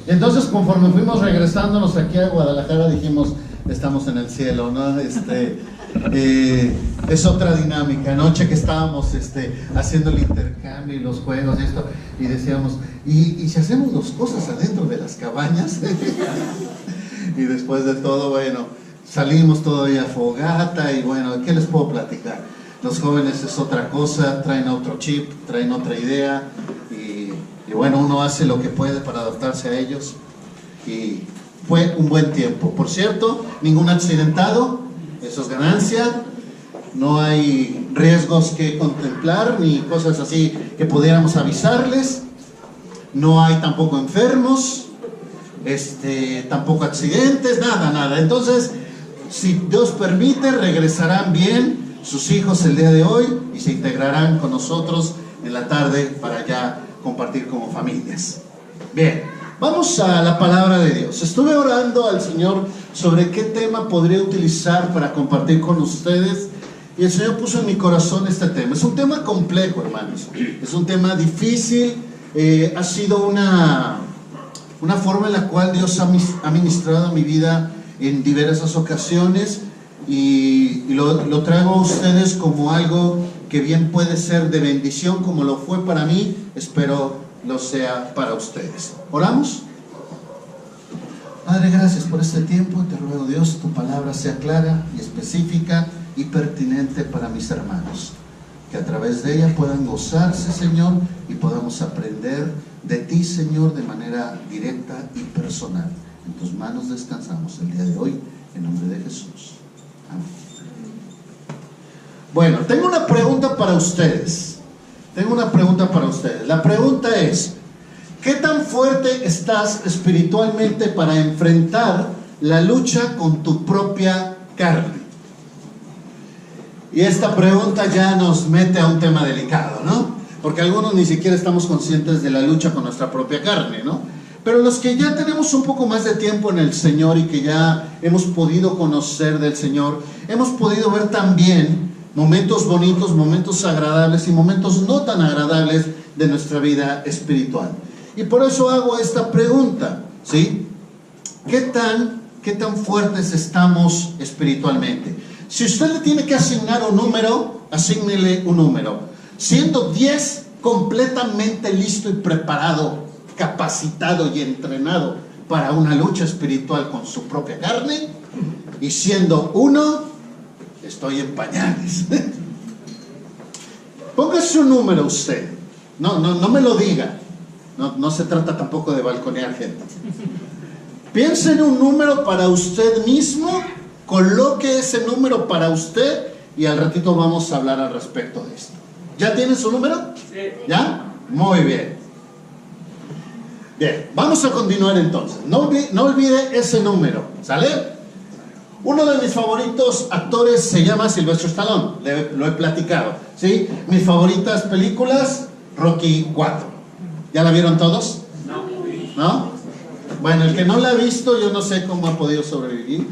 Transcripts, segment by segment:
Entonces, conforme fuimos regresándonos aquí a Guadalajara, dijimos, estamos en el cielo, ¿no? Es otra dinámica. Anoche que estábamos haciendo el intercambio y los juegos y esto, y decíamos, ¿y si hacemos las cosas adentro de las cabañas? Y después de todo, bueno, salimos todavía a fogata y bueno, ¿qué les puedo platicar? Los jóvenes es otra cosa, traen otro chip, traen otra idea y bueno, uno hace lo que puede para adaptarse a ellos y fue un buen tiempo. Por cierto, ningún accidentado, eso es ganancia, no hay riesgos que contemplar ni cosas así que pudiéramos avisarles, no hay tampoco enfermos, tampoco accidentes, nada. Entonces, si Dios permite, regresarán bien sus hijos el día de hoy y se integrarán con nosotros en la tarde para ya compartir como familias. Bien, vamos a la palabra de Dios. Estuve orando al Señor sobre qué tema podría utilizar para compartir con ustedes y el Señor puso en mi corazón este tema. Es un tema complejo, hermanos, es un tema difícil, ha sido una forma en la cual Dios ha ministrado a mi vida en diversas ocasiones y lo traigo a ustedes como algo que bien puede ser de bendición como lo fue para mí, espero lo sea para ustedes. ¿Oramos? Padre, gracias por este tiempo, te ruego Dios, tu palabra sea clara y específica y pertinente para mis hermanos, que a través de ella puedan gozarse, Señor, y podamos aprender de ti, Señor, de manera directa y personal. En tus manos descansamos el día de hoy, en nombre de Jesús. Amén. Bueno, tengo una pregunta para ustedes. La pregunta es, ¿qué tan fuerte estás espiritualmente para enfrentar la lucha con tu propia carne? Y esta pregunta ya nos mete a un tema delicado, ¿no? Porque algunos ni siquiera estamos conscientes de la lucha con nuestra propia carne, ¿no? Pero los que ya tenemos un poco más de tiempo en el Señor y que ya hemos podido conocer del Señor, hemos podido ver también momentos bonitos, momentos agradables y momentos no tan agradables de nuestra vida espiritual. Y por eso hago esta pregunta, ¿sí? ¿Qué tan fuertes estamos espiritualmente? Si usted le tiene que asignar un número, asígnele un número. Siendo 10 completamente listo y preparado, capacitado y entrenado para una lucha espiritual con su propia carne, y siendo 1, estoy en pañales. Póngase un número usted. No me lo diga. No se trata tampoco de balconear gente. Piense en un número para usted mismo, coloque ese número para usted y al ratito vamos a hablar al respecto de esto. ¿Ya tiene su número? Sí. ¿Ya? Muy bien. Bien, vamos a continuar entonces. No olvide ese número, ¿sale? Uno de mis favoritos actores se llama Sylvester Stallone, lo he platicado, ¿sí? Mis favoritas películas, Rocky 4. ¿Ya la vieron todos? ¿No? Bueno, el que no la ha visto, yo no sé cómo ha podido sobrevivir.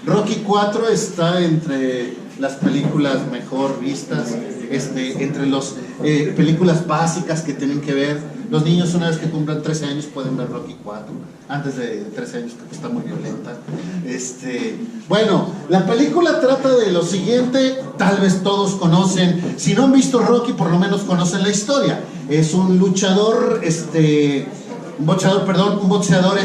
Rocky 4 está entre las películas mejor vistas, entre las películas básicas que tienen que ver. Los niños una vez que cumplan 13 años pueden ver Rocky 4, antes de 13 años porque está muy violenta. Bueno, la película trata de lo siguiente, tal vez todos conocen, si no han visto Rocky por lo menos conocen la historia. Es un luchador, un boxeador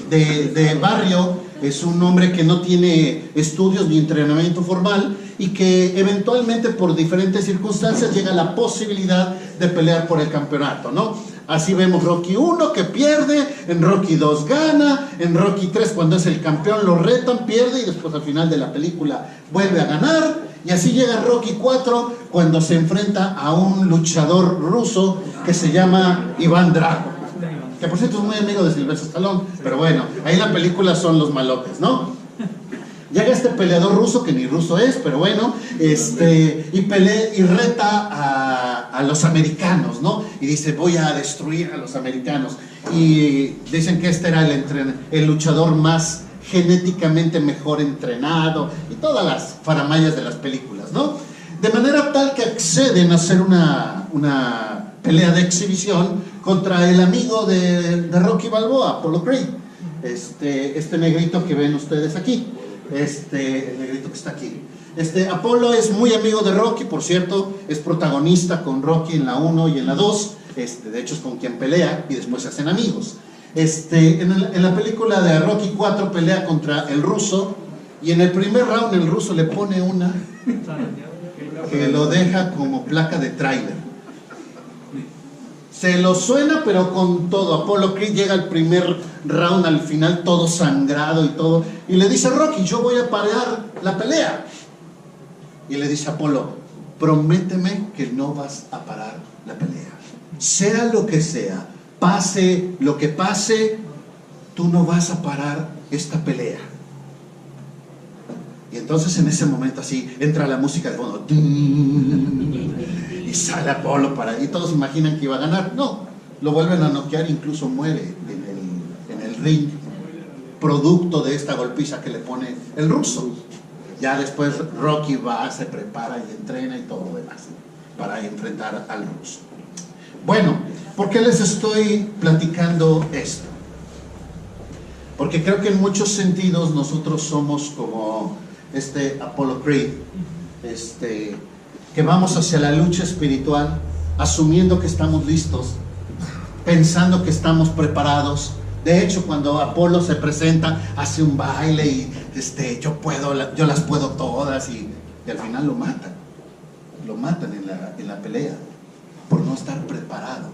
de barrio. Es un hombre que no tiene estudios ni entrenamiento formal y que eventualmente por diferentes circunstancias llega a la posibilidad de pelear por el campeonato, ¿no? Así vemos Rocky 1 que pierde, en Rocky 2 gana, en Rocky 3 cuando es el campeón lo retan, pierde y después al final de la película vuelve a ganar. Y así llega Rocky 4 cuando se enfrenta a un luchador ruso que se llama Iván Drago, que por cierto es muy amigo de Sylvester Stallone, pero bueno, ahí en la película son los malotes, ¿no? Llega este peleador ruso, que ni ruso es, pero bueno, y pelea y reta a los americanos, ¿no? Y dice, voy a destruir a los americanos. Y dicen que este era el luchador más genéticamente mejor entrenado, y todas las faramayas de las películas, ¿no? De manera tal que acceden a hacer una pelea de exhibición contra el amigo de Rocky Balboa, Apollo Creed. Este negrito que ven ustedes aquí, el negrito que está aquí. Apolo es muy amigo de Rocky, por cierto, es protagonista con Rocky en la 1 y en la 2, de hecho es con quien pelea y después se hacen amigos. En la película de Rocky 4 pelea contra el ruso y en el primer round el ruso le pone una que lo deja como placa de tráiler. Se lo suena pero con todo. Apollo Creed llega al primer round, al final todo sangrado y todo, y le dice a Rocky, yo voy a parar la pelea. Y le dice a Apolo, prométeme que no vas a parar la pelea. Sea lo que sea, pase lo que pase, tú no vas a parar esta pelea. Y entonces en ese momento así entra la música de fondo y sale Apolo y todos imaginan que iba a ganar. No, lo vuelven a noquear, incluso muere en el ring, producto de esta golpiza que le pone el ruso. Ya después Rocky va, se prepara y entrena y todo lo demás para enfrentar al ruso. Bueno, ¿por qué les estoy platicando esto? Porque creo que en muchos sentidos nosotros somos como Apollo Creed, que vamos hacia la lucha espiritual asumiendo que estamos listos, pensando que estamos preparados. De hecho, cuando Apolo se presenta, hace un baile y yo las puedo todas, y al final lo matan en la pelea por no estar preparado.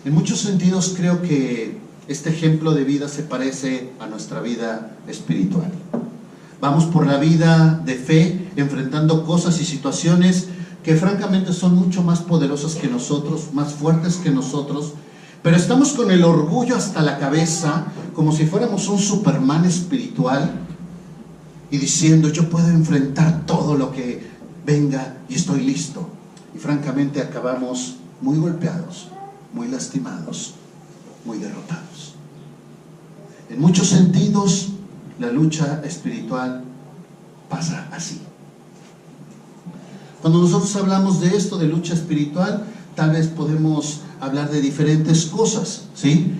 En muchos sentidos creo que este ejemplo de vida se parece a nuestra vida espiritual. Vamos por la vida de fe enfrentando cosas y situaciones que francamente son mucho más poderosas que nosotros, más fuertes que nosotros, pero estamos con el orgullo hasta la cabeza, como si fuéramos un Superman espiritual, y diciendo, yo puedo enfrentar todo lo que venga y estoy listo. Y francamente acabamos muy golpeados, muy lastimados, muy derrotados. En muchos sentidos, la lucha espiritual pasa así. Cuando nosotros hablamos de esto, de lucha espiritual, tal vez podemos hablar de diferentes cosas, ¿sí?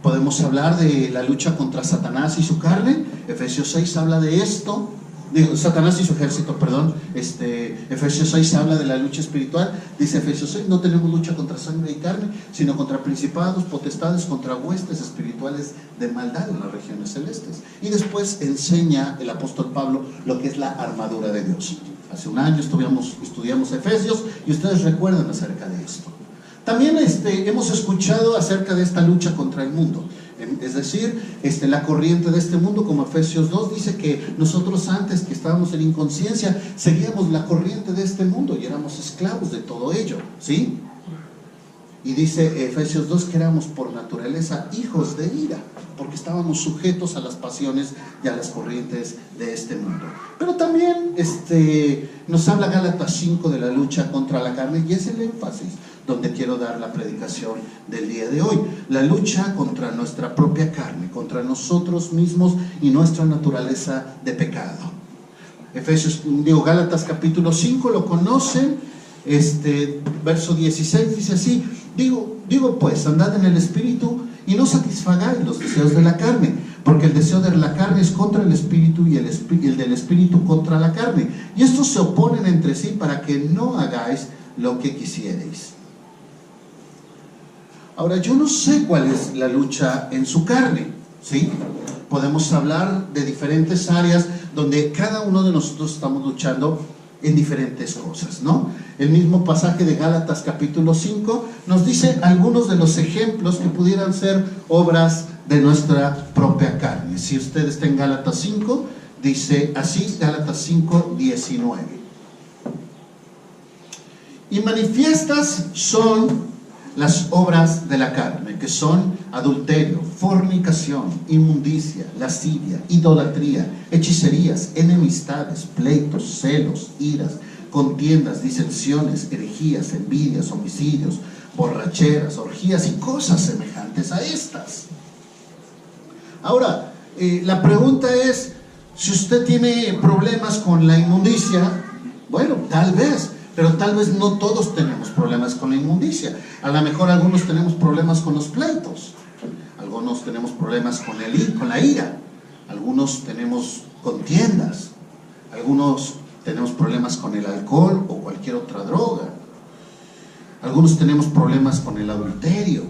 Podemos hablar de la lucha contra Satanás y su carne. Efesios 6 habla de esto. Satanás y su ejército, perdón. Efesios 6 habla de la lucha espiritual. Dice Efesios 6, no tenemos lucha contra sangre y carne, sino contra principados, potestades, contra huestes espirituales de maldad en las regiones celestes. Y después enseña el apóstol Pablo lo que es la armadura de Dios. Hace un año estudiamos Efesios y ustedes recuerdan acerca de esto. También hemos escuchado acerca de esta lucha contra el mundo. Es decir, la corriente de este mundo, como Efesios 2 dice que nosotros antes que estábamos en inconsciencia, seguíamos la corriente de este mundo y éramos esclavos de todo ello, ¿sí? Y dice Efesios 2 que éramos por naturaleza hijos de ira, porque estábamos sujetos a las pasiones y a las corrientes de este mundo. Pero también nos habla Gálatas 5 de la lucha contra la carne, y es el énfasis donde quiero dar la predicación del día de hoy. La lucha contra nuestra propia carne, contra nosotros mismos y nuestra naturaleza de pecado. Gálatas capítulo 5, lo conocen, verso 16 dice así, digo pues, andad en el Espíritu y no satisfagáis los deseos de la carne, porque el deseo de la carne es contra el Espíritu y el del Espíritu contra la carne, y estos se oponen entre sí para que no hagáis lo que quisierais. Ahora, yo no sé cuál es la lucha en su carne, ¿sí? Podemos hablar de diferentes áreas donde cada uno de nosotros estamos luchando en diferentes cosas, ¿no? El mismo pasaje de Gálatas capítulo 5 nos dice algunos de los ejemplos que pudieran ser obras de nuestra propia carne. Si usted está en Gálatas 5, dice así, Gálatas 5, 19. Y manifiestas son las obras de la carne, que son adulterio, fornicación, inmundicia, lascivia, idolatría, hechicerías, enemistades, pleitos, celos, iras, contiendas, disensiones, herejías, envidias, homicidios, borracheras, orgías y cosas semejantes a estas. Ahora, la pregunta es, si usted tiene problemas con la inmundicia, bueno, tal vez, pero tal vez no todos tenemos problemas con la inmundicia. A lo mejor algunos tenemos problemas con los pleitos, algunos tenemos problemas con la ira, algunos tenemos contiendas, algunos tenemos problemas con el alcohol o cualquier otra droga, algunos tenemos problemas con el adulterio,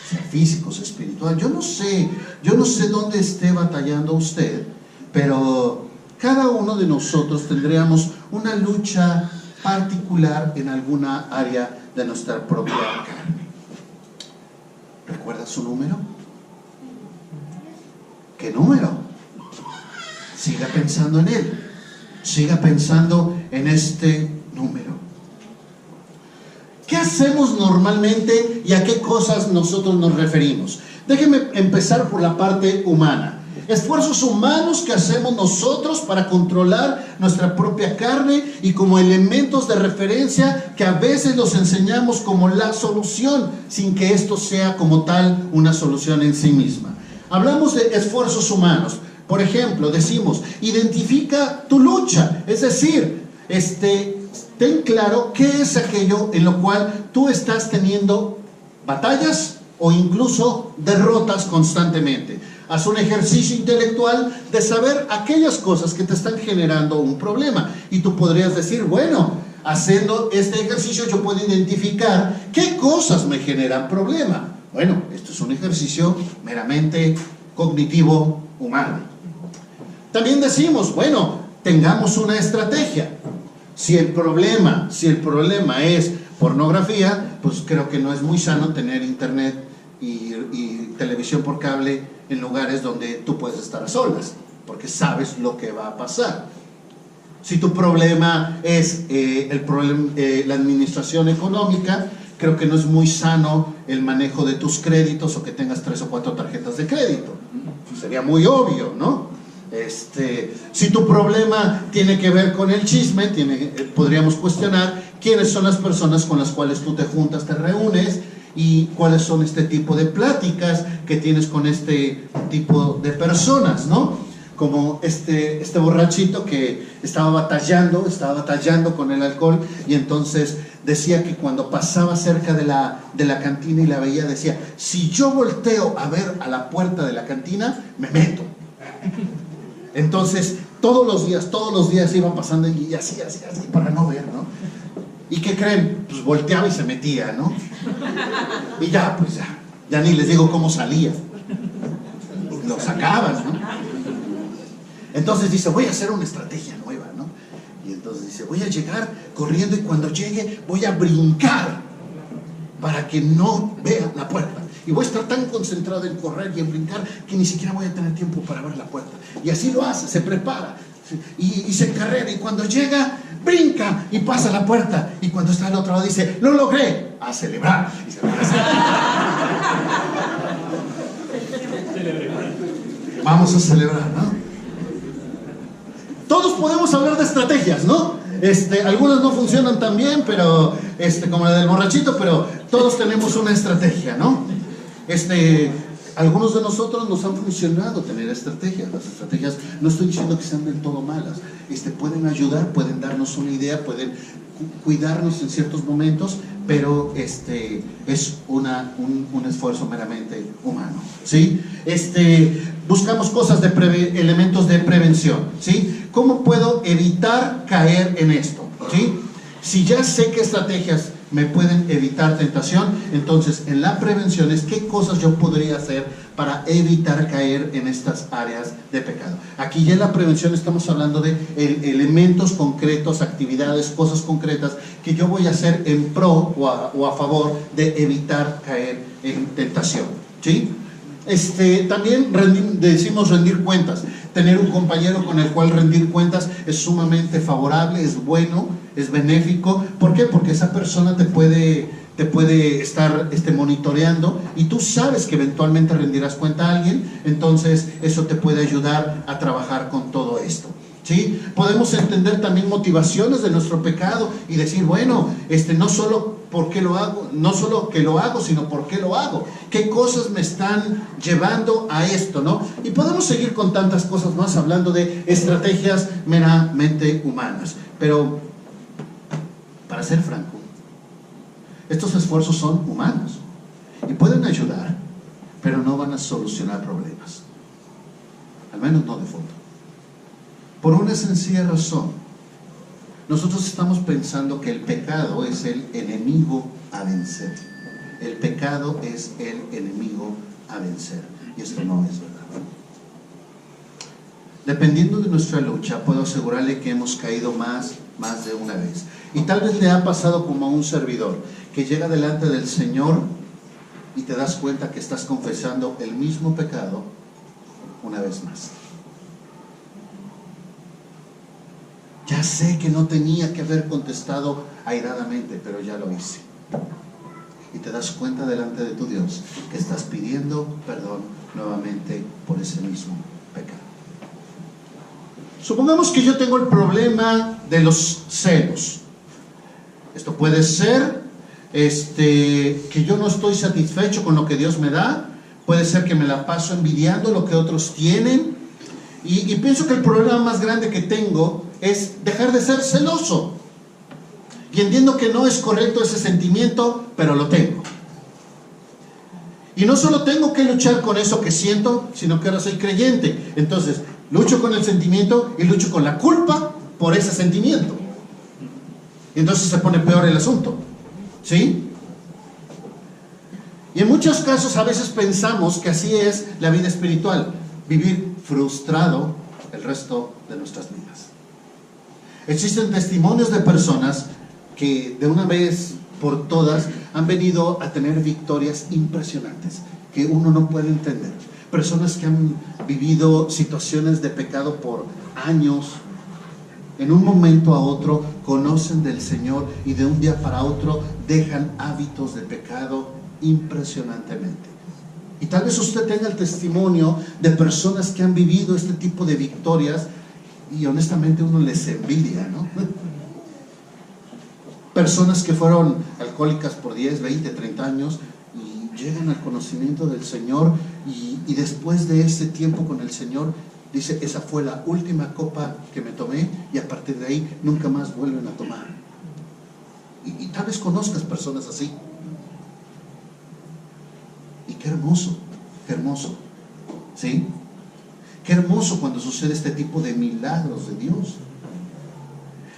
sea físicos, espiritual. Yo no sé dónde esté batallando usted, pero cada uno de nosotros tendríamos una lucha particular en alguna área de nuestra propia carne. ¿Recuerda su número? ¿Qué número? Siga pensando en él. Siga pensando en este número. ¿Qué hacemos normalmente y a qué cosas nosotros nos referimos? Déjenme empezar por la parte humana. Esfuerzos humanos que hacemos nosotros para controlar nuestra propia carne y como elementos de referencia que a veces los enseñamos como la solución, sin que esto sea como tal una solución en sí misma. Hablamos de esfuerzos humanos. Por ejemplo, decimos, identifica tu lucha, es decir, ten claro qué es aquello en lo cual tú estás teniendo batallas o incluso derrotas constantemente. Haz un ejercicio intelectual de saber aquellas cosas que te están generando un problema. Y tú podrías decir, bueno, haciendo este ejercicio yo puedo identificar qué cosas me generan problema. Bueno, esto es un ejercicio meramente cognitivo humano. También decimos, bueno, tengamos una estrategia. Si el problema es pornografía, pues creo que no es muy sano tener internet y televisión por cable en lugares donde tú puedes estar a solas, porque sabes lo que va a pasar. Si tu problema es la administración económica, creo que no es muy sano el manejo de tus créditos o que tengas 3 o 4 tarjetas de crédito. Sería muy obvio, ¿no? Si tu problema tiene que ver con el chisme, podríamos cuestionar quiénes son las personas con las cuales tú te juntas, te reúnes, y cuáles son este tipo de pláticas que tienes con este tipo de personas, ¿no? Como este borrachito que estaba batallando con el alcohol, y entonces decía que cuando pasaba cerca de la cantina y la veía, decía, si yo volteo a ver a la puerta de la cantina, me meto. Entonces todos los días iba pasando y así para no ver, ¿no? ¿Y qué creen? Pues volteaba y se metía, ¿no? Y ya ni les digo cómo salía. Lo sacaban, ¿no? Entonces dice, voy a hacer una estrategia nueva, ¿no? Y entonces dice, voy a llegar corriendo y cuando llegue voy a brincar para que no vea la puerta. Y voy a estar tan concentrado en correr y en brincar que ni siquiera voy a tener tiempo para ver la puerta. Y así lo hace, se prepara y se encarrera, y cuando llega, brinca y pasa la puerta, y cuando está al otro lado dice, lo logré, a celebrar. Y se vamos a celebrar, ¿no? Todos podemos hablar de estrategias, ¿no? Algunas no funcionan tan bien, pero como la del borrachito, pero todos tenemos una estrategia, ¿no? Algunos de nosotros nos han funcionado tener estrategias. Las estrategias, no estoy diciendo que sean del todo malas, pueden ayudar, pueden darnos una idea, pueden cuidarnos en ciertos momentos, pero es un esfuerzo meramente humano, ¿sí? Buscamos cosas elementos de prevención, ¿sí? ¿Cómo puedo evitar caer en esto? ¿Sí? Si ya sé qué estrategias me pueden evitar tentación, entonces en la prevención es qué cosas yo podría hacer para evitar caer en estas áreas de pecado. Aquí ya en la prevención estamos hablando de elementos concretos, actividades, cosas concretas que yo voy a hacer en pro o a favor de evitar caer en tentación, ¿sí? También decimos rendir cuentas. Tener un compañero con el cual rendir cuentas es sumamente favorable, es bueno, es benéfico. ¿Por qué? Porque esa persona te puede estar monitoreando y tú sabes que eventualmente rendirás cuenta a alguien, entonces eso te puede ayudar a trabajar con todo esto, ¿sí? Podemos entender también motivaciones de nuestro pecado y decir, bueno, no solo por qué lo hago, no solo que lo hago, sino por qué lo hago, qué cosas me están llevando a esto, ¿no? Y podemos seguir con tantas cosas más hablando de estrategias meramente humanas, pero para ser franco, estos esfuerzos son humanos y pueden ayudar, pero no van a solucionar problemas, al menos no de fondo. Por una sencilla razón: nosotros estamos pensando que el pecado es el enemigo a vencer. El pecado es el enemigo a vencer, y esto no es verdad. Dependiendo de nuestra lucha, puedo asegurarle que hemos caído más de una vez. Y tal vez le ha pasado como a un servidor, que llega delante del Señor y te das cuenta que estás confesando el mismo pecado una vez más. Ya sé que no tenía que haber contestado airadamente, pero ya lo hice. Y te das cuenta delante de tu Dios que estás pidiendo perdón nuevamente por ese mismo pecado. Supongamos que yo tengo el problema de los celos. Esto puede ser que yo no estoy satisfecho con lo que Dios me da. Puede ser que me la paso envidiando lo que otros tienen. Y pienso que el problema más grande que tengo es dejar de ser celoso. Y entiendo que no es correcto ese sentimiento, pero lo tengo. Y no solo tengo que luchar con eso que siento, sino que ahora soy creyente. Entonces, lucho con el sentimiento y lucho con la culpa por ese sentimiento. Y entonces se pone peor el asunto, ¿sí? Y en muchos casos a veces pensamos que así es la vida espiritual: vivir frustrado el resto de nuestras vidas. Existen testimonios de personas que de una vez por todas han venido a tener victorias impresionantes que uno no puede entender. Personas que han vivido situaciones de pecado por años, en un momento a otro conocen del Señor y de un día para otro dejan hábitos de pecado impresionantemente. Y tal vez usted tenga el testimonio de personas que han vivido este tipo de victorias y honestamente uno les envidia, ¿no? Personas que fueron alcohólicas por 10, 20, 30 años y llegan al conocimiento del Señor y después de ese tiempo con el Señor dice: esa fue la última copa que me tomé y a partir de ahí nunca más vuelven a tomar. Y tal vez conozcas personas así. Y qué hermoso, ¿sí? Qué hermoso cuando sucede este tipo de milagros de Dios.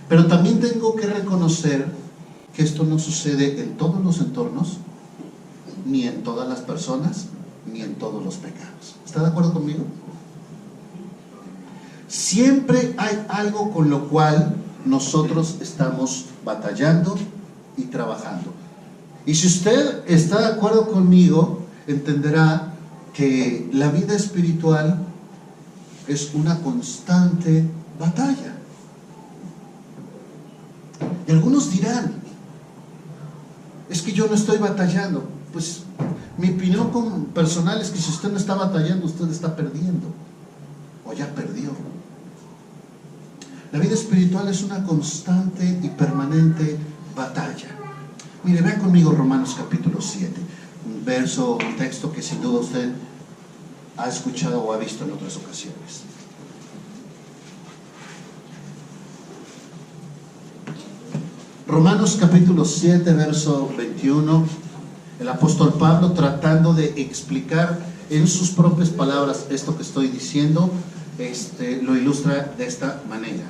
Pero también tengo que reconocer que esto no sucede en todos los entornos, ni en todas las personas, ni en todos los pecados. ¿Está de acuerdo conmigo? Siempre hay algo con lo cual nosotros estamos batallando y trabajando. Y si usted está de acuerdo conmigo, entenderá que la vida espiritual es una constante batalla. Y algunos dirán: es que yo no estoy batallando. Pues mi opinión personal es que si usted no está batallando, usted está perdiendo o ya perdió. La vida espiritual es una constante y permanente batalla. Mire, vean conmigo Romanos capítulo 7, un texto que sin duda usted ha escuchado o ha visto en otras ocasiones. Romanos capítulo 7, verso 21, el apóstol Pablo, tratando de explicar en sus propias palabras esto que estoy diciendo, lo ilustra de esta manera.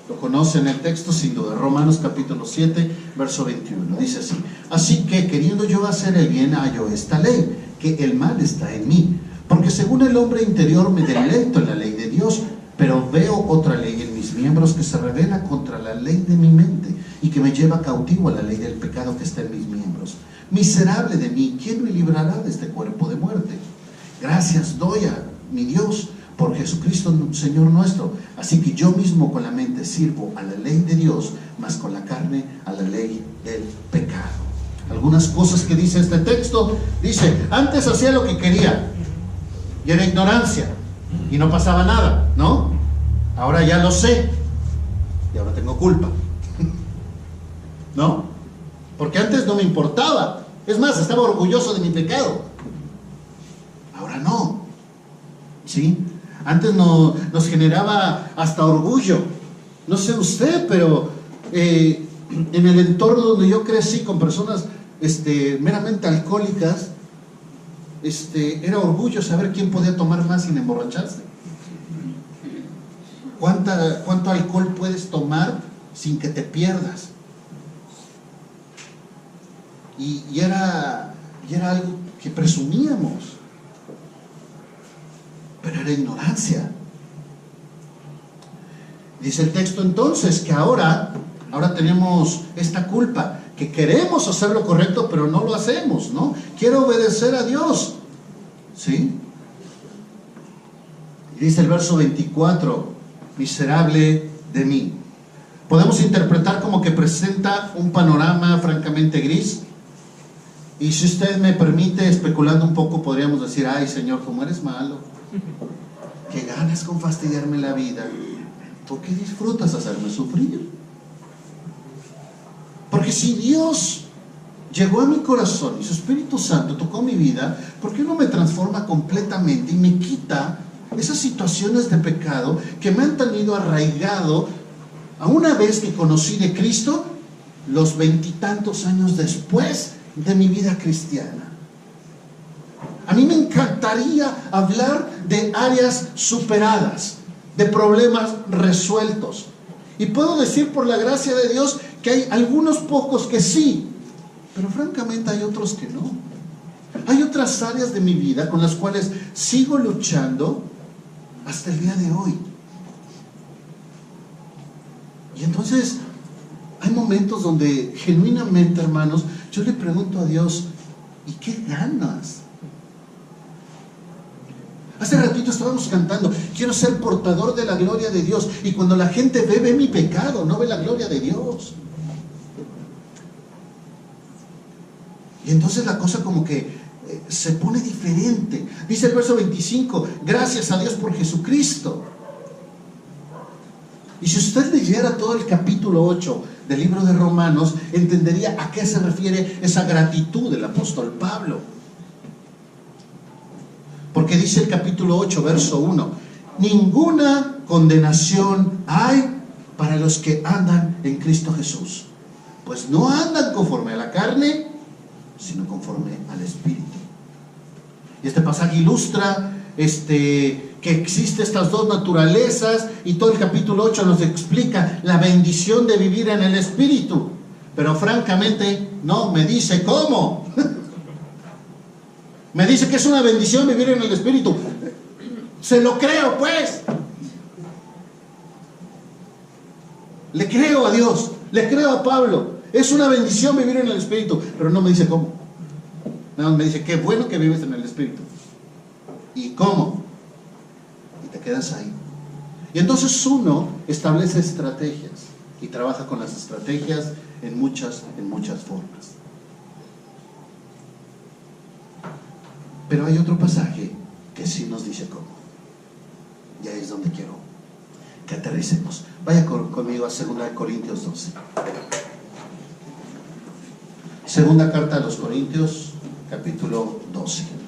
Lo conocen el texto sin duda. Romanos capítulo 7, verso 21, dice así: así que queriendo yo hacer el bien, hallo esta ley, que el mal está en mí, porque según el hombre interior me deleito en la ley de Dios, pero veo otra ley en mis miembros que se revela contra la ley de mi mente y que me lleva cautivo a la ley del pecado que está en mis miembros. Miserable de mí, ¿quién me librará de este cuerpo de muerte? Gracias doy a mi Dios por Jesucristo Señor nuestro. Así que yo mismo con la mente sirvo a la ley de Dios, mas con la carne a la ley del pecado. Algunas cosas que dice este texto: dice, antes hacía lo que quería y era ignorancia y no pasaba nada, ¿no? Ahora ya lo sé y ahora tengo culpa, ¿no? Porque antes no me importaba, es más, estaba orgulloso de mi pecado. Ahora no, ¿sí? Antes nos generaba hasta orgullo. No sé usted, pero en el entorno donde yo crecí con personas meramente alcohólicas, era orgullo saber quién podía tomar más sin emborracharse. ¿Cuánto alcohol puedes tomar sin que te pierdas? Y era algo que presumíamos, pero era ignorancia. Dice el texto entonces que ahora tenemos esta culpa, que queremos hacer lo correcto, pero no lo hacemos, ¿no? Quiero obedecer a Dios, ¿sí? Y dice el verso 24, miserable de mí. Podemos interpretar como que presenta un panorama francamente gris. Y si usted me permite, especulando un poco, podríamos decir: ay, Señor, cómo eres malo, qué ganas con fastidiarme la vida. ¿Por qué disfrutas hacerme sufrir? Porque si Dios llegó a mi corazón y su Espíritu Santo tocó mi vida, ¿por qué no me transforma completamente y me quita esas situaciones de pecado que me han tenido arraigado a una vez que conocí de Cristo, los 20 y tantos años después de mi vida cristiana? A mí me encantaría hablar de áreas superadas, de problemas resueltos. Y puedo decir por la gracia de Dios que hay algunos pocos que sí, pero francamente hay otros que no. Hay otras áreas de mi vida con las cuales sigo luchando hasta el día de hoy. Y entonces hay momentos donde genuinamente, hermanos, yo le pregunto a Dios: ¿y qué ganas? Hace ratito estábamos cantando: quiero ser portador de la gloria de Dios. Y cuando la gente ve mi pecado, no ve la gloria de Dios. Y entonces la cosa como que se pone diferente. Dice el verso 25: gracias a Dios por Jesucristo. Y si usted leyera todo el capítulo 8 del libro de Romanos, entendería a qué se refiere esa gratitud del apóstol Pablo. Porque dice el capítulo 8, verso 1: ninguna condenación hay para los que andan en Cristo Jesús, pues no andan conforme a la carne, sino conforme al Espíritu. Y este pasaje ilustra que existen estas dos naturalezas, y todo el capítulo 8 nos explica la bendición de vivir en el Espíritu. Pero francamente no me dice cómo. Me dice que es una bendición vivir en el Espíritu. Se lo creo, pues. Le creo a Dios, le creo a Pablo. Es una bendición vivir en el Espíritu, pero no me dice cómo. Nada más me dice: qué bueno que vives en el Espíritu. ¿Y cómo? Y te quedas ahí. Y entonces uno establece estrategias y trabaja con las estrategias en muchas formas. Pero hay otro pasaje que sí nos dice cómo. Y ahí es donde quiero que aterricemos. Vaya conmigo a 2 Corintios 12. Segunda carta a los Corintios, capítulo 12.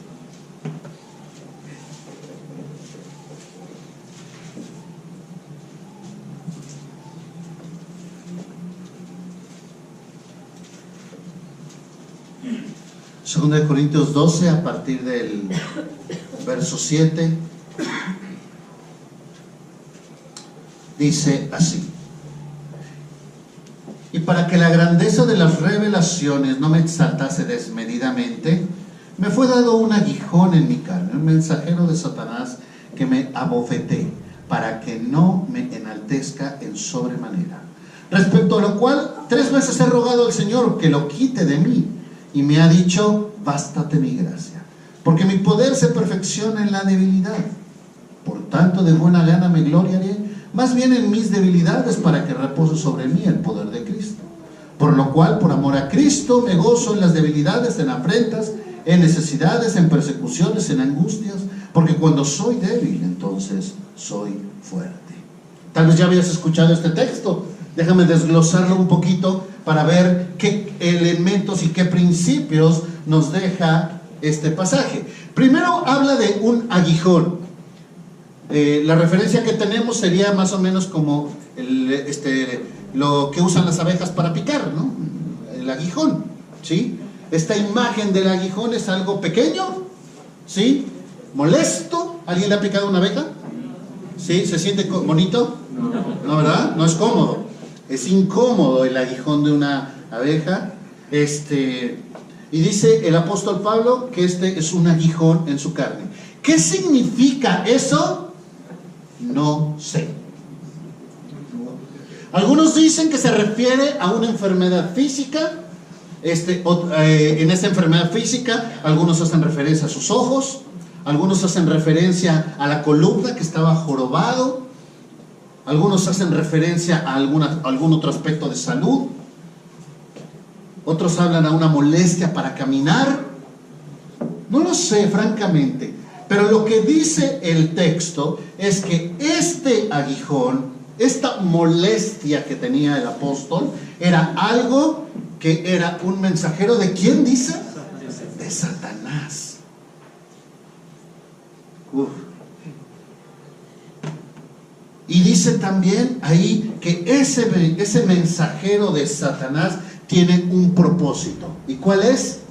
Segunda de Corintios 12, a partir del verso 7, dice así: y para que la grandeza de las revelaciones no me exaltase desmedidamente, me fue dado un aguijón en mi carne, un mensajero de Satanás que me abofeté, para que no me enaltezca en sobremanera. Respecto a lo cual 3 veces he rogado al Señor que lo quite de mí, y me ha dicho: bástate mi gracia, porque mi poder se perfecciona en la debilidad. Por tanto, de buena gana me gloriaré más bien en mis debilidades, para que repose sobre mí el poder de Cristo. Por lo cual, por amor a Cristo, me gozo en las debilidades, en afrentas, en necesidades, en persecuciones, en angustias, porque cuando soy débil, entonces soy fuerte. Tal vez ya habías escuchado este texto. Déjame desglosarlo un poquito para ver qué elementos y qué principios nos deja este pasaje. Primero habla de un aguijón. La referencia que tenemos sería más o menos como lo que usan las abejas para picar, ¿no? El aguijón, ¿sí? Esta imagen del aguijón es algo pequeño, ¿sí? Molesto. ¿Alguien le ha picado una abeja? ¿Sí? ¿Se siente bonito? No, ¿verdad? No es cómodo. Es incómodo el aguijón de una abeja. Y dice el apóstol Pablo que este es un aguijón en su carne. ¿Qué significa eso? No sé. Algunos dicen que se refiere a una enfermedad física. En esta enfermedad física, algunos hacen referencia a sus ojos, algunos hacen referencia a la columna que estaba jorobado, algunos hacen referencia a algún otro aspecto de salud, otros hablan a una molestia para caminar. No lo sé, francamente, pero lo que dice el texto es que este aguijón, esta molestia que tenía el apóstol, era algo que era un mensajero ¿de quién dice? De Satanás. Y dice también ahí que ese mensajero de Satanás tiene un propósito. ¿Y cuál es?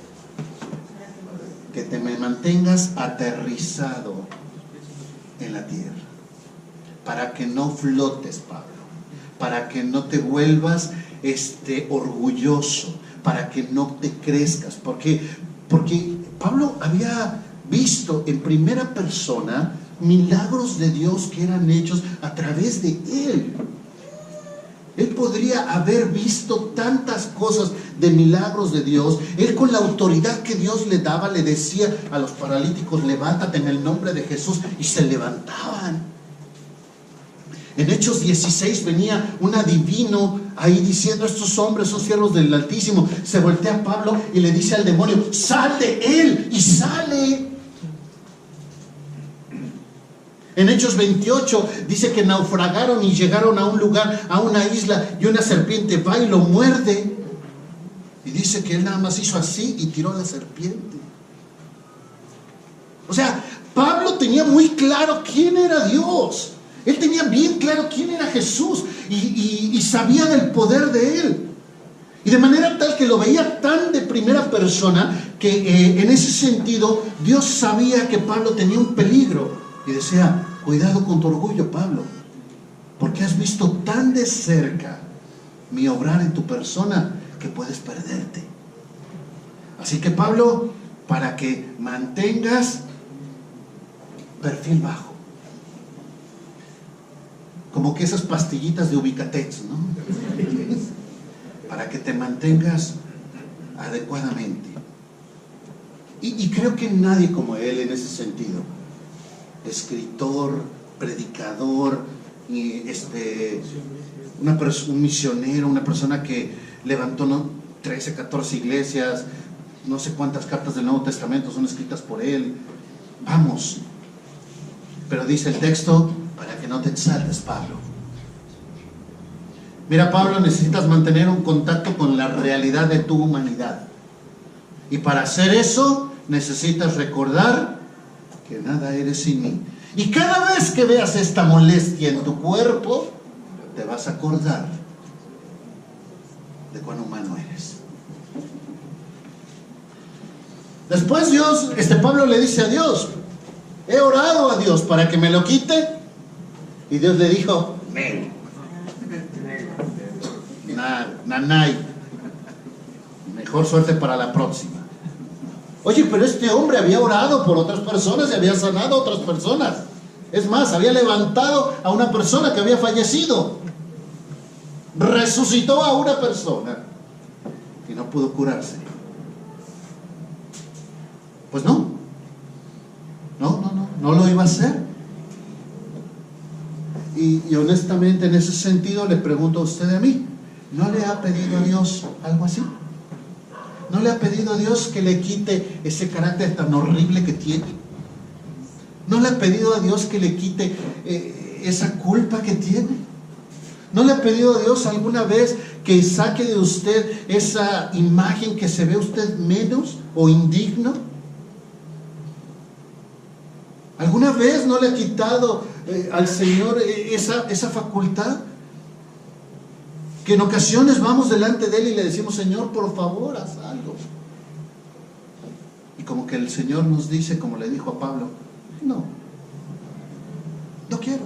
Que te me mantengas aterrizado en la tierra, para que no flotes, Pablo, para que no te vuelvas orgulloso, para que no te crezcas, porque Pablo había visto en primera persona milagros de Dios que eran hechos a través de él. Él podría haber visto tantas cosas de milagros de Dios. Él, con la autoridad que Dios le daba, le decía a los paralíticos: levántate en el nombre de Jesús, y se levantaban. En Hechos 16 venía un adivino ahí diciendo: estos hombres son siervos del Altísimo. Se voltea a Pablo y le dice al demonio: sal de él, y sale. En Hechos 28 dice que naufragaron y llegaron a un lugar, a una isla, y una serpiente va y lo muerde. Y dice que él nada más hizo así y tiró a la serpiente. O sea, Pablo tenía muy claro quién era Dios. Él tenía bien claro quién era Jesús y sabía del poder de él. Y de manera tal que lo veía tan de primera persona que en ese sentido Dios sabía que Pablo tenía un peligro. Y decía: cuidado con tu orgullo, Pablo, porque has visto tan de cerca mi obrar en tu persona que puedes perderte. Así que, Pablo, para que mantengas perfil bajo, como que esas pastillitas de Ubicatex, ¿no? Para que te mantengas adecuadamente. Y creo que nadie como él en ese sentido. Escritor, predicador, y un misionero, una persona que levantó 13, 14 iglesias, no sé cuántas cartas del Nuevo Testamento son escritas por él. Vamos. Pero dice el texto: para que no te exaltes, Pablo. Mira, Pablo, necesitas mantener un contacto con la realidad de tu humanidad. Y para hacer eso, necesitas recordar que nada eres sin mí. Y cada vez que veas esta molestia en tu cuerpo, te vas a acordar de cuán humano eres. Después Pablo le dice a Dios: he orado a Dios para que me lo quite. Y Dios le dijo: nanay, mejor suerte para la próxima. Oye, pero este hombre había orado por otras personas y había sanado a otras personas. Es más, había levantado a una persona que había fallecido. Resucitó a una persona y no pudo curarse. Pues no lo iba a hacer. Y honestamente, en ese sentido, le pregunto a usted y a mí: ¿no le ha pedido a Dios algo así? ¿No le ha pedido a Dios que le quite ese carácter tan horrible que tiene? ¿No le ha pedido a Dios que le quite esa culpa que tiene? ¿No le ha pedido a Dios alguna vez que saque de usted esa imagen que se ve usted menos o indigno? ¿Alguna vez no le ha quitado al Señor esa facultad? que en ocasiones vamos delante de Él y le decimos, Señor, por favor, haz algo. Y como que el Señor nos dice, como le dijo a Pablo, no quiero.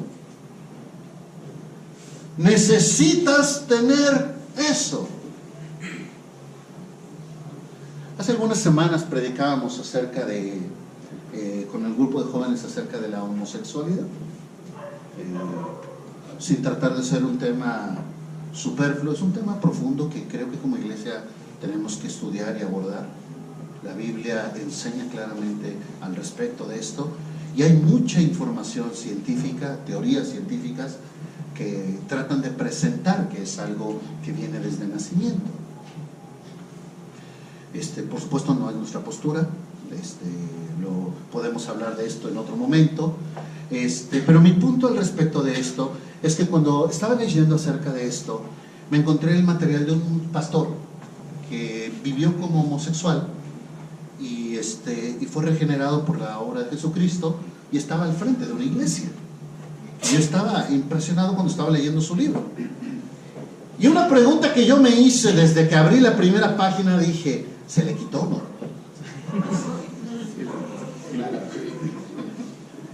Necesitas tener eso. Hace algunas semanas predicábamos acerca de, con el grupo de jóvenes, acerca de la homosexualidad, sin tratar de ser un tema superfluo. Es un tema profundo que creo que como iglesia tenemos que estudiar y abordar. La Biblia enseña claramente al respecto de esto, y hay mucha información científica, teorías científicas que tratan de presentar que es algo que viene desde el nacimiento. Por supuesto no es nuestra postura, podemos hablar de esto en otro momento, pero mi punto al respecto de esto es que cuando estaba leyendo acerca de esto, me encontré el material de un pastor que vivió como homosexual y fue regenerado por la obra de Jesucristo, y estaba al frente de una iglesia. Yo estaba impresionado cuando estaba leyendo su libro. Y una pregunta que yo me hice desde que abrí la primera página, dije, ¿se le quitó, no?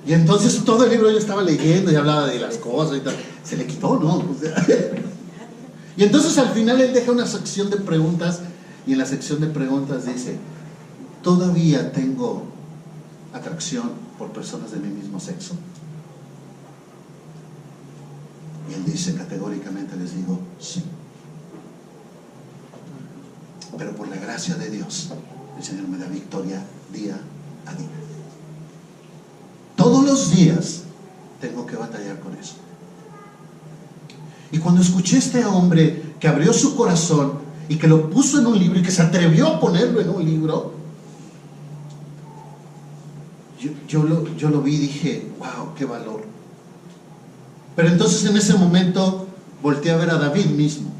Y entonces todo el libro yo estaba leyendo y hablaba de las cosas y tal. ¿Se le quitó, no? O sea, y entonces al final él deja una sección de preguntas, y en la sección de preguntas dice, ¿todavía tengo atracción por personas de mi mismo sexo? Y él dice categóricamente, les digo, sí. Pero por la gracia de Dios, el Señor me da victoria día a día. Todos los días tengo que batallar con eso. Y cuando escuché a este hombre que abrió su corazón y que lo puso en un libro y que se atrevió a ponerlo en un libro, yo lo vi y dije, wow, qué valor. Pero entonces en ese momento volteé a ver a David mismo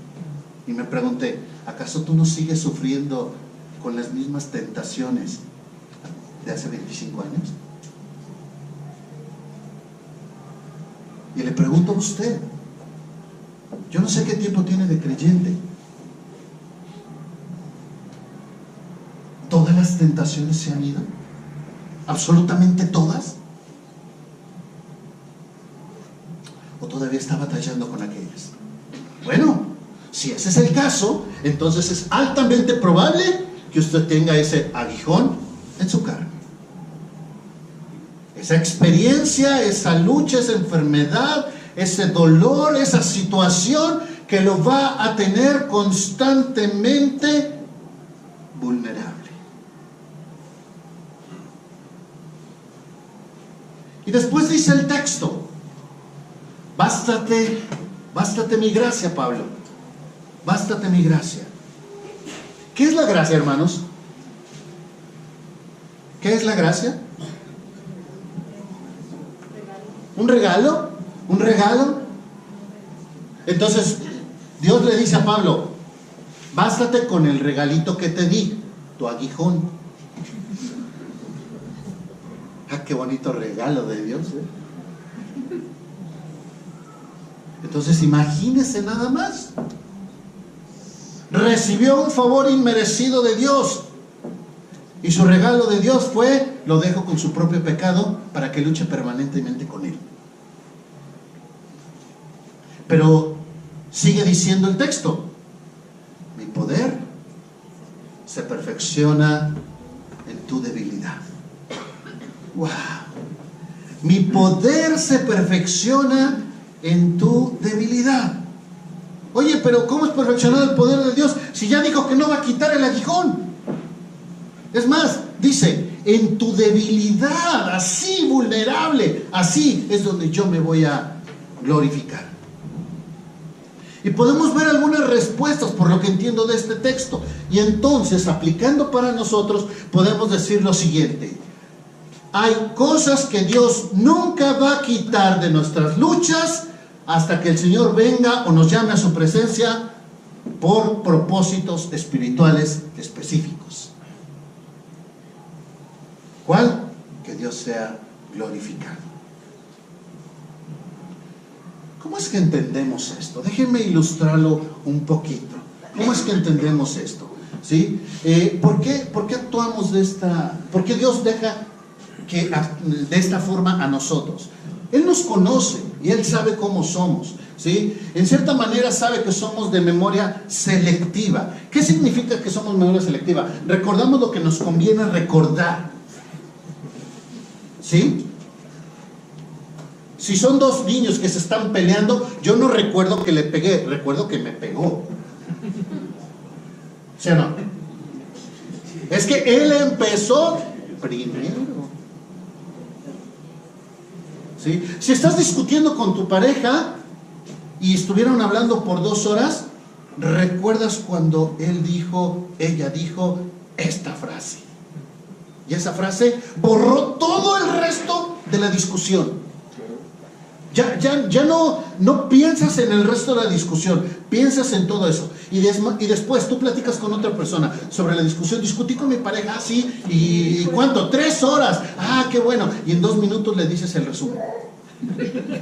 y me pregunté, ¿acaso tú no sigues sufriendo con las mismas tentaciones de hace 25 años? Y le pregunto a usted, yo no sé qué tiempo tiene de creyente. ¿Todas las tentaciones se han ido? ¿Absolutamente todas? ¿O todavía está batallando con aquellas? Bueno, si ese es el caso, entonces es altamente probable que usted tenga ese aguijón en su carne. Esa experiencia, esa lucha, esa enfermedad, ese dolor, esa situación que lo va a tener constantemente vulnerable. Y después dice el texto, bástate mi gracia, Pablo, bástate mi gracia. ¿Qué es la gracia, hermanos? ¿Qué es la gracia? ¿Un regalo? ¿Un regalo? Entonces Dios le dice a Pablo, bástate con el regalito que te di, tu aguijón. Ah, qué bonito regalo de Dios, ¿eh? Entonces imagínese nada más, recibió un favor inmerecido de Dios, y su regalo de Dios fue, lo dejo con su propio pecado para que luche permanentemente con él. Pero sigue diciendo el texto, mi poder se perfecciona en tu debilidad. ¡Wow! Mi poder se perfecciona en tu debilidad. Oye, pero ¿cómo es perfeccionado el poder de Dios si ya dijo que no va a quitar el aguijón? Es más, dice, en tu debilidad, así vulnerable, así es donde yo me voy a glorificar. Y podemos ver algunas respuestas por lo que entiendo de este texto. Y entonces, aplicando para nosotros, podemos decir lo siguiente. Hay cosas que Dios nunca va a quitar de nuestras luchas hasta que el Señor venga o nos llame a su presencia por propósitos espirituales específicos. ¿Cuál? Que Dios sea glorificado. ¿Cómo es que entendemos esto? Déjenme ilustrarlo un poquito. ¿Cómo es que entendemos esto? ¿Sí? ¿Por qué actuamos de esta? ¿Por qué Dios deja de esta forma a nosotros? Él nos conoce y Él sabe cómo somos, ¿sí? En cierta manera sabe que somos de memoria selectiva. ¿Qué significa que somos de memoria selectiva? Recordamos lo que nos conviene recordar, ¿sí? Si son dos niños que se están peleando, yo no recuerdo que le pegué, recuerdo que me pegó. ¿Sí o no? Es que él empezó primero. ¿Sí? Si estás discutiendo con tu pareja y estuvieron hablando por 2 horas, ¿recuerdas cuando ella dijo esta frase? Y esa frase borró todo el resto de la discusión. Ya no piensas en el resto de la discusión, piensas en todo eso. Y después tú platicas con otra persona sobre la discusión. Discutí con mi pareja, sí, ¿y cuánto? 3 horas. Ah, qué bueno. Y en 2 minutos le dices el resumen.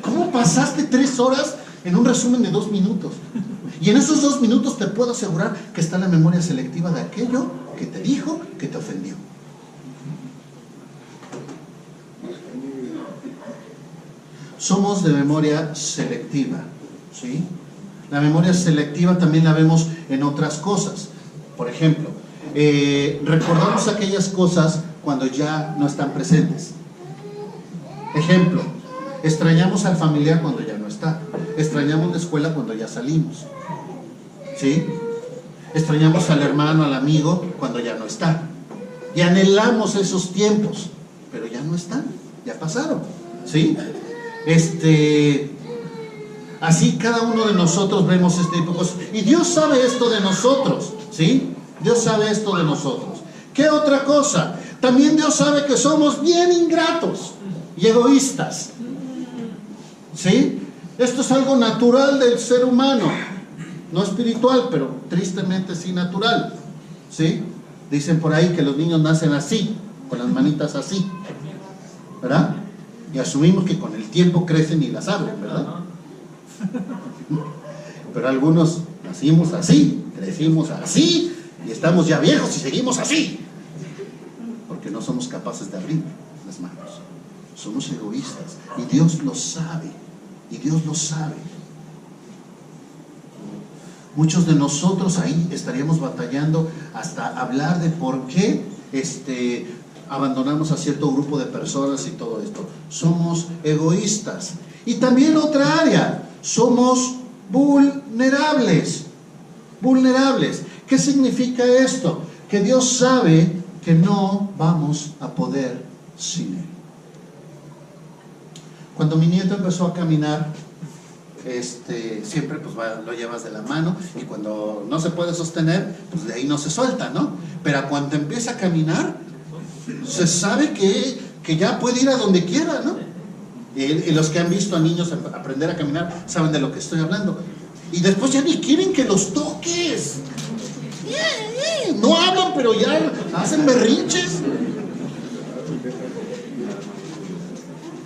¿Cómo pasaste 3 horas en un resumen de 2 minutos? Y en esos 2 minutos te puedo asegurar que está la memoria selectiva de aquello que te dijo, que te ofendió. Somos de memoria selectiva, ¿sí? La memoria selectiva también la vemos en otras cosas. Por ejemplo, recordamos aquellas cosas cuando ya no están presentes. Ejemplo, extrañamos al familiar cuando ya no está. Extrañamos la escuela cuando ya salimos, ¿sí? Extrañamos al hermano, al amigo cuando ya no está. Y anhelamos esos tiempos, pero ya no están, ya pasaron, ¿sí? Así cada uno de nosotros vemos este tipo de cosas. Y Dios sabe esto de nosotros, ¿sí? Dios sabe esto de nosotros. ¿Qué otra cosa? También Dios sabe que somos bien ingratos y egoístas, ¿sí? Esto es algo natural del ser humano. No espiritual, pero tristemente sí natural, ¿sí? Dicen por ahí que los niños nacen así, con las manitas así, ¿verdad? Y asumimos que con el tiempo crecen y las abren, ¿verdad? Pero algunos nacimos así, crecimos así y estamos ya viejos y seguimos así, porque no somos capaces de abrir las manos. Somos egoístas y Dios lo sabe, y Dios lo sabe. Muchos de nosotros ahí estaríamos batallando hasta hablar de por qué abandonamos a cierto grupo de personas y todo esto. Somos egoístas. Y también otra área, somos vulnerables. Vulnerables. ¿Qué significa esto? Que Dios sabe que no vamos a poder sin Él. Cuando mi nieto empezó a caminar, siempre pues lo llevas de la mano, y cuando no se puede sostener, pues de ahí no se suelta, ¿no? Pero cuando empieza a caminar, se sabe que ya puede ir a donde quiera, ¿no? Y los que han visto a niños aprender a caminar saben de lo que estoy hablando. Y después ya ni quieren que los toques. No hablan, pero ya hacen berrinches.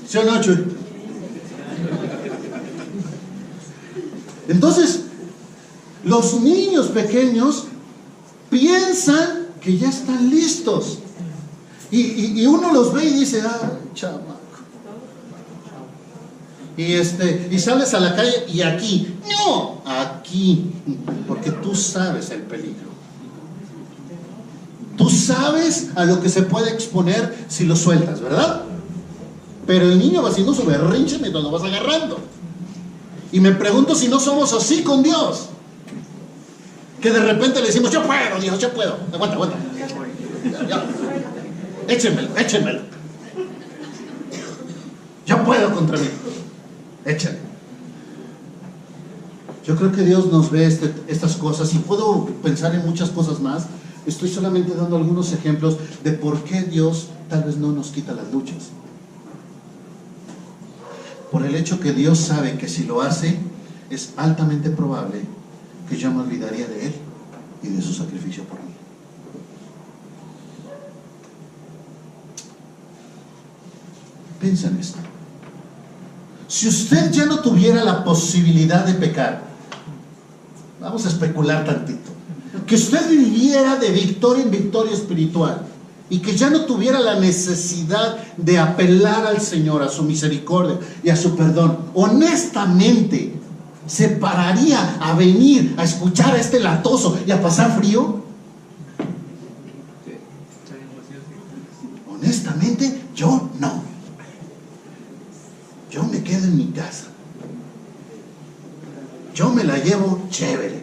¿Sí o no, Chuy? Entonces, los niños pequeños piensan que ya están listos. Y uno los ve y dice, ah, chamaco. Y sales a la calle y aquí, no, aquí, porque tú sabes el peligro. Tú sabes a lo que se puede exponer si lo sueltas, ¿verdad? Pero el niño va haciendo su berrinche mientras lo vas agarrando. Y me pregunto si no somos así con Dios, que de repente le decimos, yo puedo, Dios, yo puedo. Aguanta. Ya. Échenmelo. Yo puedo contra mí. Échale. Yo creo que Dios nos ve estas cosas, y puedo pensar en muchas cosas más. Estoy solamente dando algunos ejemplos de por qué Dios tal vez no nos quita las luchas. Por el hecho que Dios sabe que si lo hace, es altamente probable que yo me olvidaría de Él y de su sacrificio por mí. Piensa en esto. Si usted ya no tuviera la posibilidad de pecar, vamos a especular tantito, que usted viviera de victoria en victoria espiritual y que ya no tuviera la necesidad de apelar al Señor, a su misericordia y a su perdón, honestamente, ¿se pararía a venir a escuchar a este latoso y a pasar frío? Honestamente, yo no. Yo me quedo en mi casa. Yo me la llevo chévere.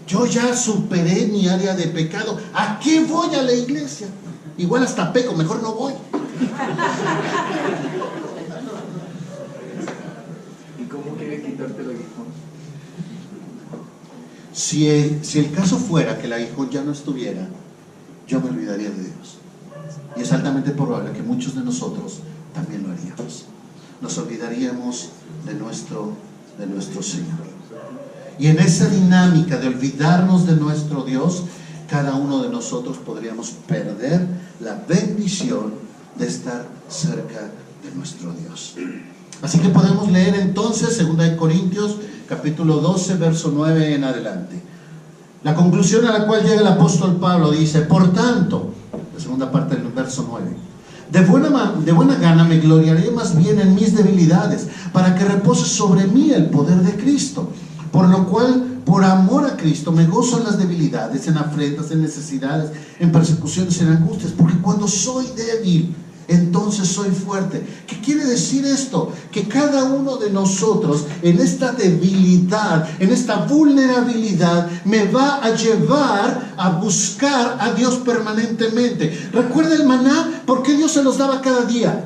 Yo ya superé mi área de pecado. ¿A qué voy a la iglesia? Igual hasta peco, mejor no voy. ¿Y cómo quiere quitarte el aguijón? Si el caso fuera que el aguijón ya no estuviera, yo me olvidaría de Dios. Y es altamente probable que muchos de nosotros también lo haríamos. Nos olvidaríamos de nuestro Señor. Y en esa dinámica de olvidarnos de nuestro Dios, cada uno de nosotros podríamos perder la bendición de estar cerca de nuestro Dios. Así que podemos leer entonces 2 Corintios capítulo 12, verso 9 en adelante. La conclusión a la cual llega el apóstol Pablo dice: por tanto, la segunda parte del verso 9, de buena gana me gloriaré más bien en mis debilidades, para que repose sobre mí el poder de Cristo. Por lo cual, por amor a Cristo, me gozo en las debilidades, en afrentas, en necesidades, en persecuciones, en angustias, porque cuando soy débil, entonces soy fuerte. ¿Qué quiere decir esto? Que cada uno de nosotros en esta debilidad, en esta vulnerabilidad, me va a llevar a buscar a Dios permanentemente. Recuerda el maná, ¿por qué Dios se los daba cada día?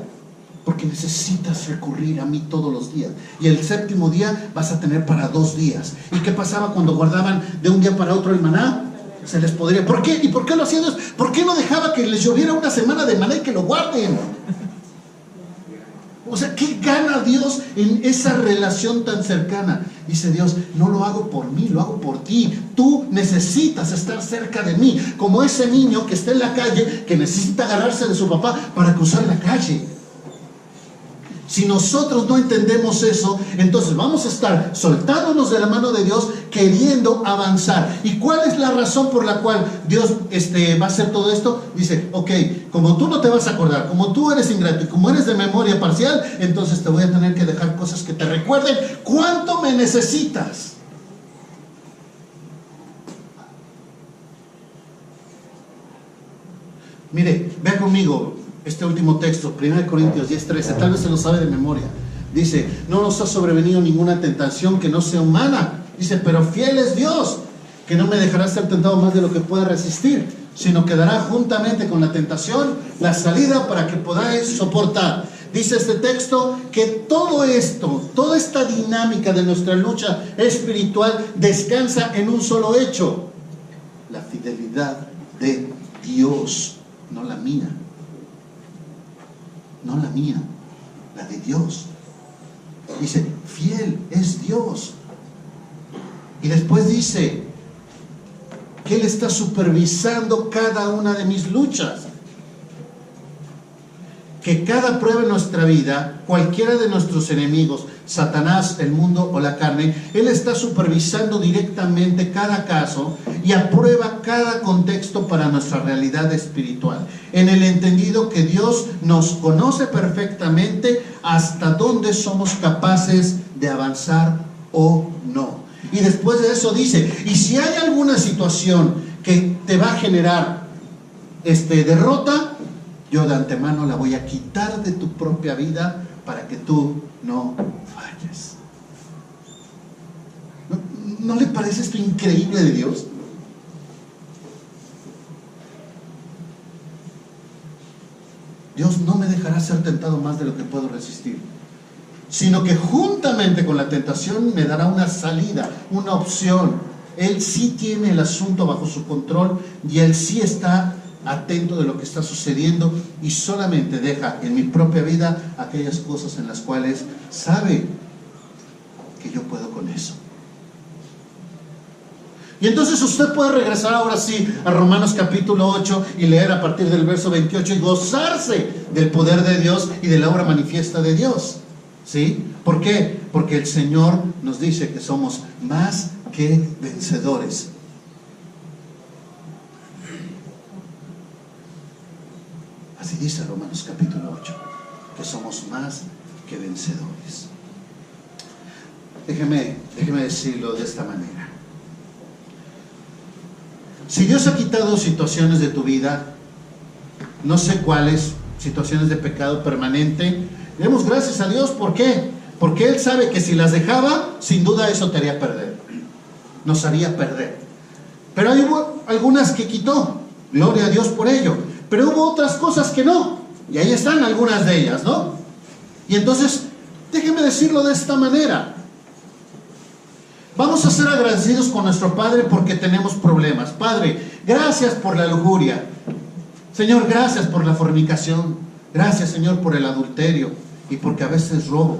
Porque necesitas recurrir a mí todos los días. Y el séptimo día vas a tener para 2 días. ¿Y qué pasaba cuando guardaban de un día para otro el maná? Se les podría. ¿Por qué? ¿Y por qué lo hacían? ¿Por qué no dejaba que les lloviera una semana de maná y que lo guarden? O sea, ¿qué gana Dios en esa relación tan cercana? Dice Dios: no lo hago por mí, lo hago por ti. Tú necesitas estar cerca de mí, como ese niño que está en la calle, que necesita agarrarse de su papá para cruzar la calle. Si nosotros no entendemos eso, entonces vamos a estar soltándonos de la mano de Dios, queriendo avanzar. ¿Y cuál es la razón por la cual Dios va a hacer todo esto? Dice: ok, como tú no te vas a acordar, como tú eres ingrato y como eres de memoria parcial, entonces te voy a tener que dejar cosas que te recuerden cuánto me necesitas. Mire, vea conmigo este último texto, 1 Corintios 10:13, tal vez se lo sabe de memoria. Dice: no nos ha sobrevenido ninguna tentación que no sea humana. Dice: pero fiel es Dios, que no me dejará ser tentado más de lo que pueda resistir, sino que dará juntamente con la tentación la salida para que podáis soportar. Dice este texto que todo esto, toda esta dinámica de nuestra lucha espiritual descansa en un solo hecho: la fidelidad de Dios, no la mía. No la mía, la de Dios. Dice: fiel es Dios. Y después dice que Él está supervisando cada una de mis luchas. Que cada prueba en nuestra vida, cualquiera de nuestros enemigos, Satanás, el mundo o la carne, Él está supervisando directamente cada caso y aprueba cada contexto para nuestra realidad espiritual, en el entendido que Dios nos conoce perfectamente hasta dónde somos capaces de avanzar o no. Y después de eso dice: y si hay alguna situación que te va a generar derrota, yo de antemano la voy a quitar de tu propia vida para que tú no falles. ¿No le parece esto increíble de Dios? Dios no me dejará ser tentado más de lo que puedo resistir, sino que juntamente con la tentación me dará una salida, una opción. Él sí tiene el asunto bajo su control y Él sí está atento de lo que está sucediendo, y solamente deja en mi propia vida aquellas cosas en las cuales sabe que yo puedo con eso. Y entonces usted puede regresar ahora sí a Romanos capítulo 8 y leer a partir del verso 28 y gozarse del poder de Dios y de la obra manifiesta de Dios. ¿Sí? ¿Por qué? Porque el Señor nos dice que somos más que vencedores. Así dice Romanos capítulo 8, que somos más que vencedores. Déjeme decirlo de esta manera. Si Dios ha quitado situaciones de tu vida, no sé cuáles, situaciones de pecado permanente, demos gracias a Dios. ¿Por qué? Porque Él sabe que si las dejaba, sin duda eso te haría perder, nos haría perder. Pero hay algunas que quitó, gloria a Dios por ello, pero hubo otras cosas que no, y ahí están algunas de ellas, ¿no? Y entonces, déjeme decirlo de esta manera. Vamos a ser agradecidos con nuestro Padre porque tenemos problemas. Padre, gracias por la lujuria. Señor, gracias por la fornicación. Gracias, Señor, por el adulterio y porque a veces robo.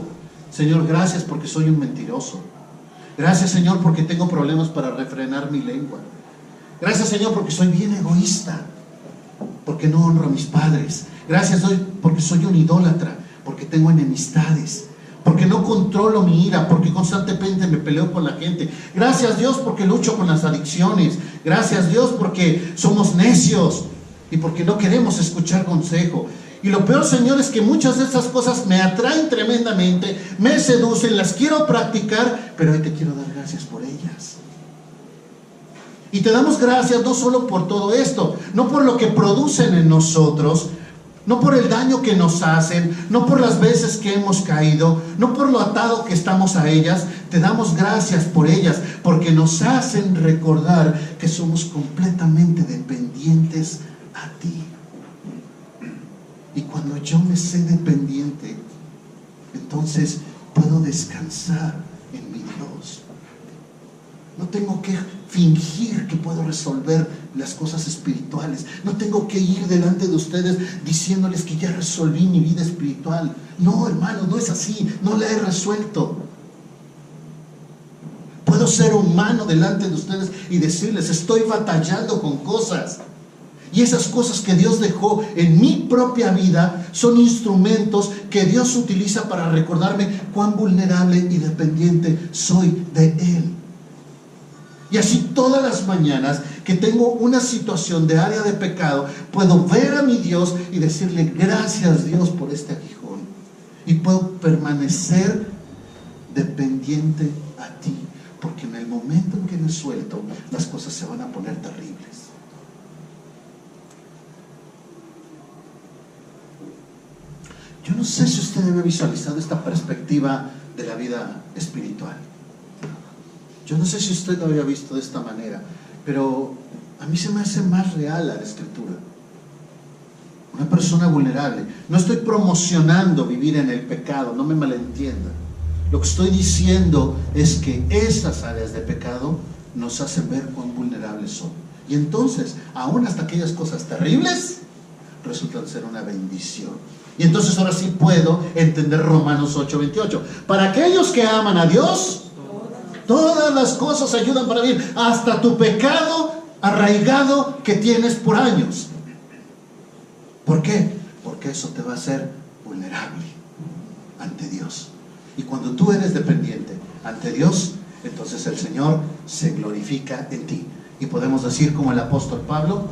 Señor, gracias porque soy un mentiroso. Gracias, Señor, porque tengo problemas para refrenar mi lengua. Gracias, Señor, porque soy bien egoísta, porque no honro a mis padres. Gracias, porque soy un idólatra, porque tengo enemistades, porque no controlo mi ira, porque constantemente me peleo con la gente. Gracias, Dios, porque lucho con las adicciones. Gracias, Dios, porque somos necios y porque no queremos escuchar consejo. Y lo peor, Señor, es que muchas de estas cosas me atraen tremendamente, me seducen, las quiero practicar, pero hoy te quiero dar gracias por ellas. Y te damos gracias no solo por todo esto, no por lo que producen en nosotros, no por el daño que nos hacen, no por las veces que hemos caído, no por lo atado que estamos a ellas. Te damos gracias por ellas, porque nos hacen recordar que somos completamente dependientes a ti. Y cuando yo me sé dependiente, entonces puedo descansar en mi Dios. No tengo que fingir que puedo resolver las cosas espirituales. No tengo que ir delante de ustedes diciéndoles que ya resolví mi vida espiritual. No, hermano, no es así. No la he resuelto. Puedo ser humano delante de ustedes y decirles, estoy batallando con cosas. Y esas cosas que Dios dejó en mi propia vida son instrumentos que Dios utiliza para recordarme cuán vulnerable y dependiente soy de Él. Y así todas las mañanas que tengo una situación de área de pecado, puedo ver a mi Dios y decirle, gracias, Dios, por este aguijón. Y puedo permanecer dependiente a ti, porque en el momento en que me suelto, las cosas se van a poner terribles. Yo no sé si usted había visualizado esta perspectiva de la vida espiritual. Yo no sé si usted lo había visto de esta manera, pero a mí se me hace más real la escritura. Una persona vulnerable. No estoy promocionando vivir en el pecado, no me malentienda. Lo que estoy diciendo es que esas áreas de pecado nos hacen ver cuán vulnerables son. Y entonces, aún hasta aquellas cosas terribles resultan ser una bendición. Y entonces ahora sí puedo entender Romanos 8:28. Para aquellos que aman a Dios, todas las cosas ayudan para bien, hasta tu pecado arraigado que tienes por años. ¿Por qué? Porque eso te va a hacer vulnerable ante Dios. Y cuando tú eres dependiente ante Dios, entonces el Señor se glorifica en ti. Y podemos decir como el apóstol Pablo,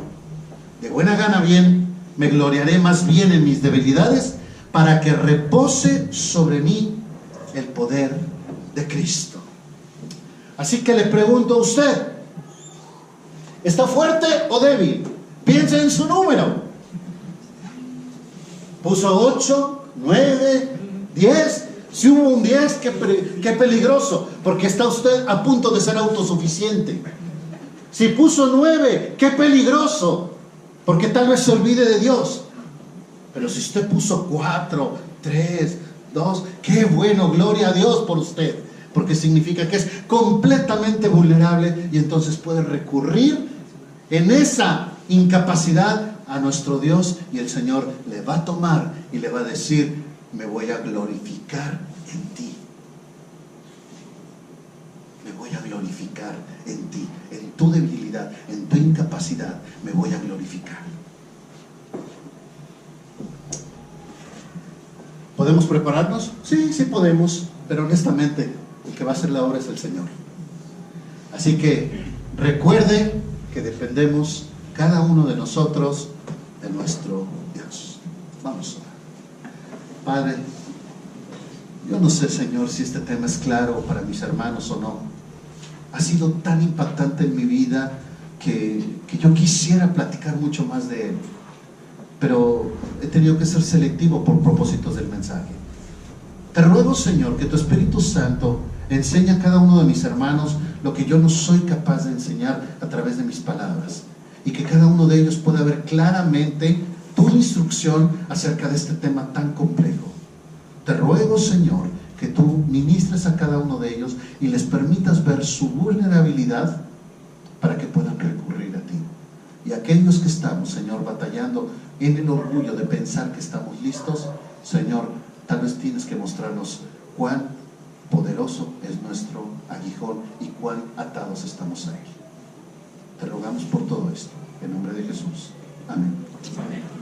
de buena gana bien, me gloriaré más bien en mis debilidades, para que repose sobre mí el poder de Cristo. Así que le pregunto a usted, ¿está fuerte o débil? Piense en su número. Puso 8, 9, 10. Si hubo un 10, qué peligroso, porque está usted a punto de ser autosuficiente. Si puso 9, qué peligroso, porque tal vez se olvide de Dios. Pero si usted puso 4, 3, 2, qué bueno, gloria a Dios por usted, porque significa que es completamente vulnerable y entonces puede recurrir en esa incapacidad a nuestro Dios, y el Señor le va a tomar y le va a decir, me voy a glorificar en ti. Me voy a glorificar en ti, en tu debilidad, en tu incapacidad, me voy a glorificar. ¿Podemos prepararnos? Sí, sí podemos, pero honestamente el que va a hacer la obra es el Señor. Así que recuerde que dependemos cada uno de nosotros de nuestro Dios. Vamos. Padre, yo no sé, Señor, si este tema es claro para mis hermanos o no. Ha sido tan impactante en mi vida que yo quisiera platicar mucho más de él, pero he tenido que ser selectivo por propósitos del mensaje. Te ruego, Señor, que tu Espíritu Santo enseñe a cada uno de mis hermanos lo que yo no soy capaz de enseñar a través de mis palabras, y que cada uno de ellos pueda ver claramente tu instrucción acerca de este tema tan complejo. Te ruego, Señor, que tú ministres a cada uno de ellos y les permitas ver su vulnerabilidad para que puedan recurrir a ti. Y aquellos que estamos, Señor, batallando en el orgullo de pensar que estamos listos, Señor, tal vez tienes que mostrarnos cuán poderoso es nuestro aguijón y cuán atados estamos a él. Te rogamos por todo esto, en nombre de Jesús. Amén. Amén.